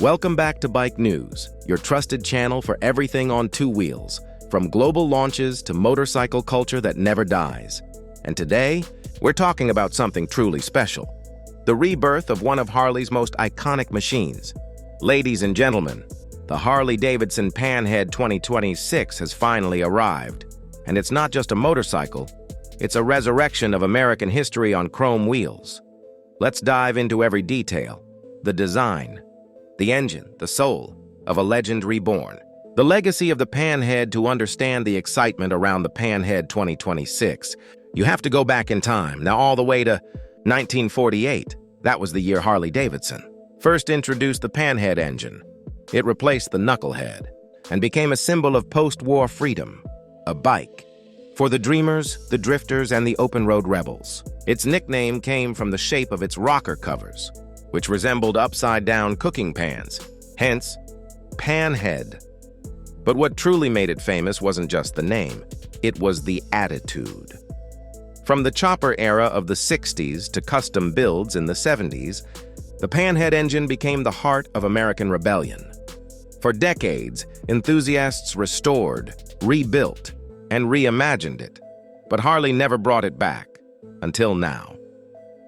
Welcome back to Bike News, your trusted channel for everything on two wheels, from global launches to motorcycle culture that never dies. And today, we're talking about something truly special, the rebirth of one of Harley's most iconic machines. Ladies and gentlemen, the Harley-Davidson Panhead 2026 has finally arrived. And it's not just a motorcycle, it's a resurrection of American history on chrome wheels. Let's dive into every detail: the design, the engine, the soul of a legend reborn. The legacy of the Panhead. To understand the excitement around the Panhead 2026, you have to go back in time, now all the way to 1948. That was the year Harley-Davidson first introduced the Panhead engine. It replaced the knucklehead and became a symbol of post-war freedom, a bike for the dreamers, the drifters, and the open-road rebels. Its nickname came from the shape of its rocker covers, which resembled upside-down cooking pans, hence Panhead. But what truly made it famous wasn't just the name, it was the attitude. From the chopper era of the 60s to custom builds in the 70s, the Panhead engine became the heart of American rebellion. For decades, enthusiasts restored, rebuilt, and reimagined it, but Harley never brought it back, until now.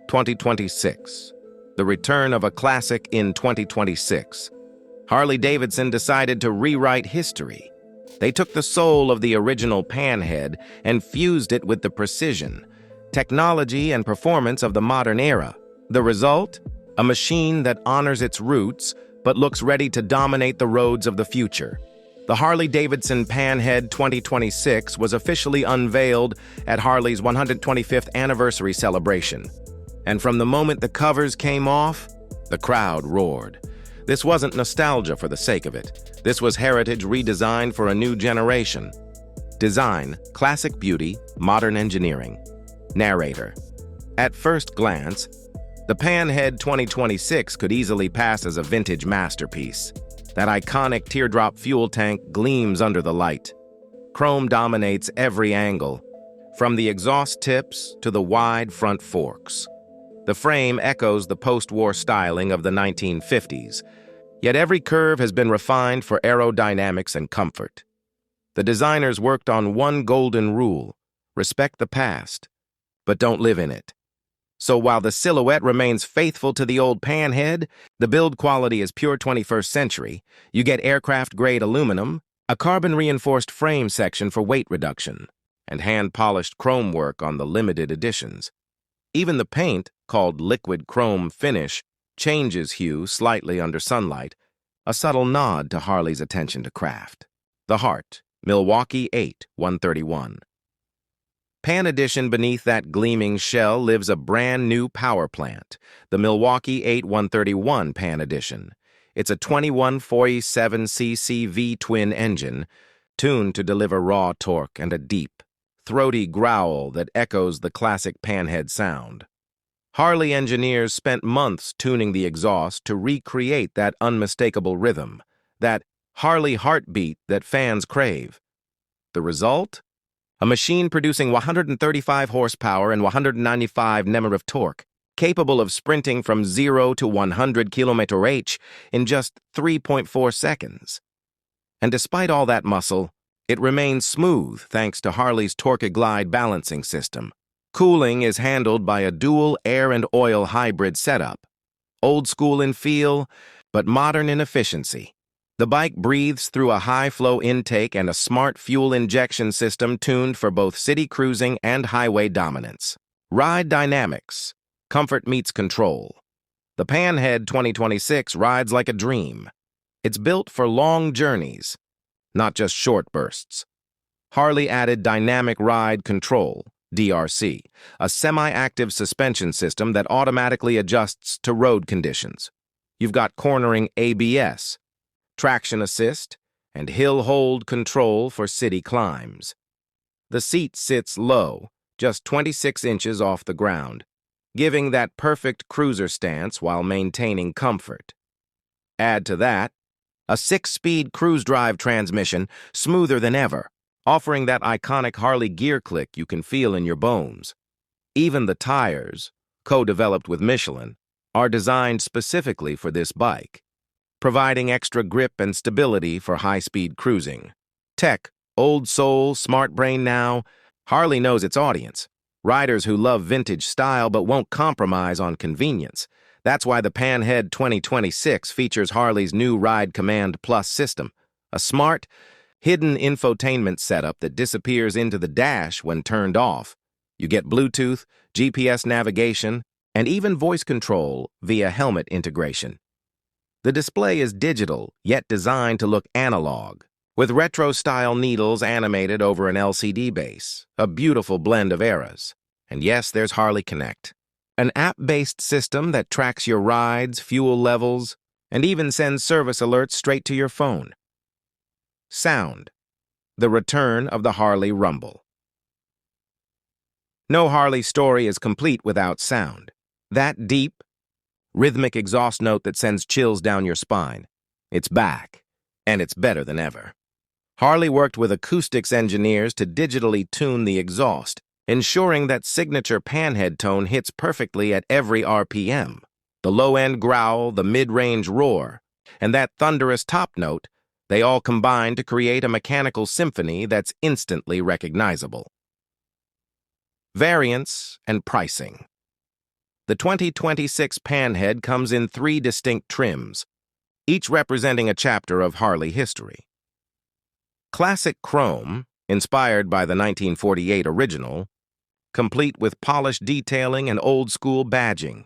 2026. The return of a classic in 2026. Harley-Davidson decided to rewrite history. They took the soul of the original Panhead and fused it with the precision, technology, and performance of the modern era. The result? A machine that honors its roots but looks ready to dominate the roads of the future. The Harley-Davidson Panhead 2026 was officially unveiled at Harley's 125th anniversary celebration. And from the moment the covers came off, the crowd roared. This wasn't nostalgia for the sake of it. This was heritage redesigned for a new generation. Design, classic beauty, modern engineering. Narrator. At first glance, the Panhead 2026 could easily pass as a vintage masterpiece. That iconic teardrop fuel tank gleams under the light. Chrome dominates every angle, from the exhaust tips to the wide front forks. The frame echoes the post-war styling of the 1950s, yet every curve has been refined for aerodynamics and comfort. The designers worked on one golden rule: respect the past, but don't live in it. So while the silhouette remains faithful to the old Panhead, the build quality is pure 21st century. You get aircraft-grade aluminum, a carbon-reinforced frame section for weight reduction, and hand-polished chrome work on the limited editions. Even the paint, called liquid chrome finish, changes hue slightly under sunlight, a subtle nod to Harley's attention to craft. The heart, Milwaukee-Eight 131. Pan Edition. Beneath that gleaming shell lives a brand new power plant, the Milwaukee-Eight 131 Pan Edition. It's a 2147cc V-twin engine, tuned to deliver raw torque and a deep, throaty growl that echoes the classic Panhead sound. Harley engineers spent months tuning the exhaust to recreate that unmistakable rhythm, that Harley heartbeat that fans crave. The result? A machine producing 135 horsepower and 195 Nm of torque, capable of sprinting from 0 to 100 km/h in just 3.4 seconds. And despite all that muscle, it remains smooth thanks to Harley's Torque-Glide balancing system. Cooling is handled by a dual air and oil hybrid setup. Old school in feel, but modern in efficiency. The bike breathes through a high-flow intake and a smart fuel injection system tuned for both city cruising and highway dominance. Ride dynamics. Comfort meets control. The Panhead 2026 rides like a dream. It's built for long journeys, not just short bursts. Harley added Dynamic Ride Control, DRC, a semi-active suspension system that automatically adjusts to road conditions. You've got cornering ABS, traction assist, and hill hold control for city climbs. The seat sits low, just 26 inches off the ground, giving that perfect cruiser stance while maintaining comfort. Add to that, a 6-speed cruise drive transmission, smoother than ever, offering that iconic Harley gear click you can feel in your bones. Even the tires, co-developed with Michelin, are designed specifically for this bike. providing extra grip and stability for high-speed cruising. Tech, old soul, smart brain now. Harley knows its audience. Riders who love vintage style but won't compromise on convenience. That's why the Panhead 2026 features Harley's new Ride Command Plus system, a smart, hidden infotainment setup that disappears into the dash when turned off. You get Bluetooth, GPS navigation, and even voice control via helmet integration. The display is digital, yet designed to look analog, with retro-style needles animated over an LCD base, a beautiful blend of eras. And yes, there's Harley Connect, an app-based system that tracks your rides, fuel levels, and even sends service alerts straight to your phone. Sound. The return of the Harley Rumble. No Harley story is complete without sound. That deep, rhythmic exhaust note that sends chills down your spine. It's back, and it's better than ever. Harley worked with acoustics engineers to digitally tune the exhaust, ensuring that signature Panhead tone hits perfectly at every RPM. The low-end growl, the mid-range roar, and that thunderous top note, they all combine to create a mechanical symphony that's instantly recognizable. Variants and pricing. The 2026 Panhead comes in 3 distinct trims, each representing a chapter of Harley history. Classic Chrome, inspired by the 1948 original, complete with polished detailing and old-school badging.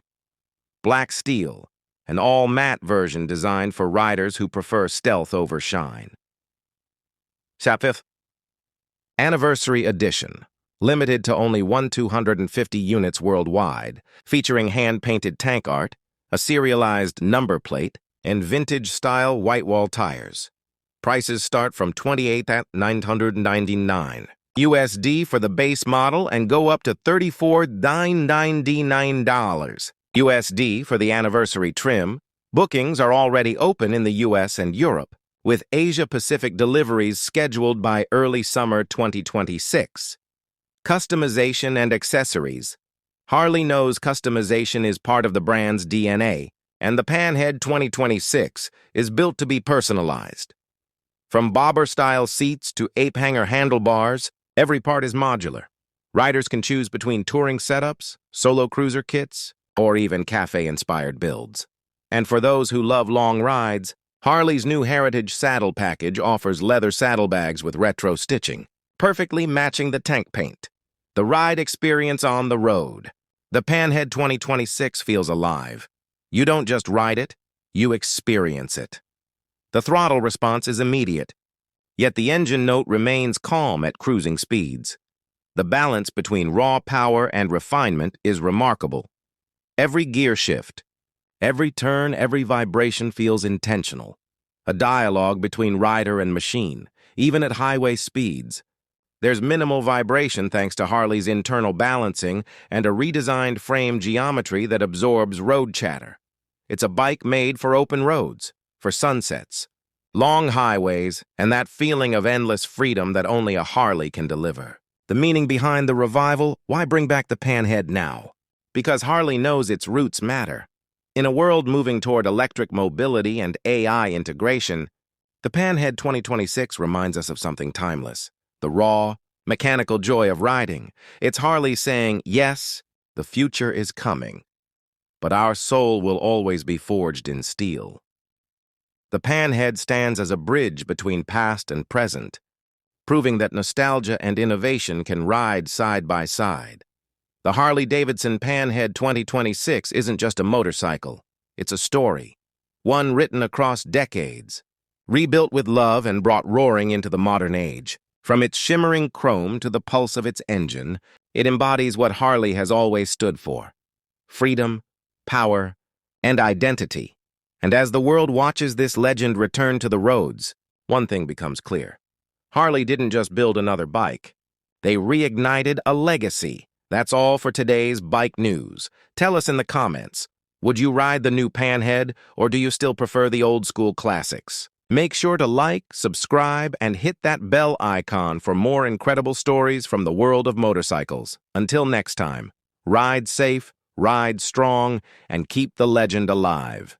Black Steel, an all-matte version designed for riders who prefer stealth over shine. Sapphire. Anniversary Edition, limited to only 250 units worldwide, featuring hand-painted tank art, a serialized number plate, and vintage-style white-wall tires. Prices start from $28,999 USD for the base model and go up to $34,999 USD for the anniversary trim. Bookings are already open in the US and Europe, with Asia-Pacific deliveries scheduled by early summer 2026. Customization and accessories. Harley knows customization is part of the brand's DNA, and the Panhead 2026 is built to be personalized. From bobber-style seats to ape-hanger handlebars, every part is modular. Riders can choose between touring setups, solo cruiser kits, or even cafe-inspired builds. And for those who love long rides, Harley's new Heritage Saddle Package offers leather saddlebags with retro stitching, perfectly matching the tank paint. The ride experience on the road. The Panhead 2026 feels alive. You don't just ride it, you experience it. The throttle response is immediate, yet the engine note remains calm at cruising speeds. The balance between raw power and refinement is remarkable. Every gear shift, every turn, every vibration feels intentional. A dialogue between rider and machine, even at highway speeds. There's minimal vibration thanks to Harley's internal balancing and a redesigned frame geometry that absorbs road chatter. It's a bike made for open roads, for sunsets, long highways, and that feeling of endless freedom that only a Harley can deliver. The meaning behind the revival: why bring back the Panhead now? Because Harley knows its roots matter. In a world moving toward electric mobility and AI integration, the Panhead 2026 reminds us of something timeless: the raw, mechanical joy of riding. It's Harley saying, yes, the future is coming, but our soul will always be forged in steel. The Panhead stands as a bridge between past and present, proving that nostalgia and innovation can ride side by side. The Harley-Davidson Panhead 2026 isn't just a motorcycle, it's a story, one written across decades, rebuilt with love and brought roaring into the modern age. From its shimmering chrome to the pulse of its engine, it embodies what Harley has always stood for: freedom, power, and identity. And as the world watches this legend return to the roads, one thing becomes clear. Harley didn't just build another bike. They reignited a legacy. That's all for today's Bike News. Tell us in the comments, would you ride the new Panhead, or do you still prefer the old-school classics? Make sure to like, subscribe, and hit that bell icon for more incredible stories from the world of motorcycles. Until next time, ride safe, ride strong, and keep the legend alive.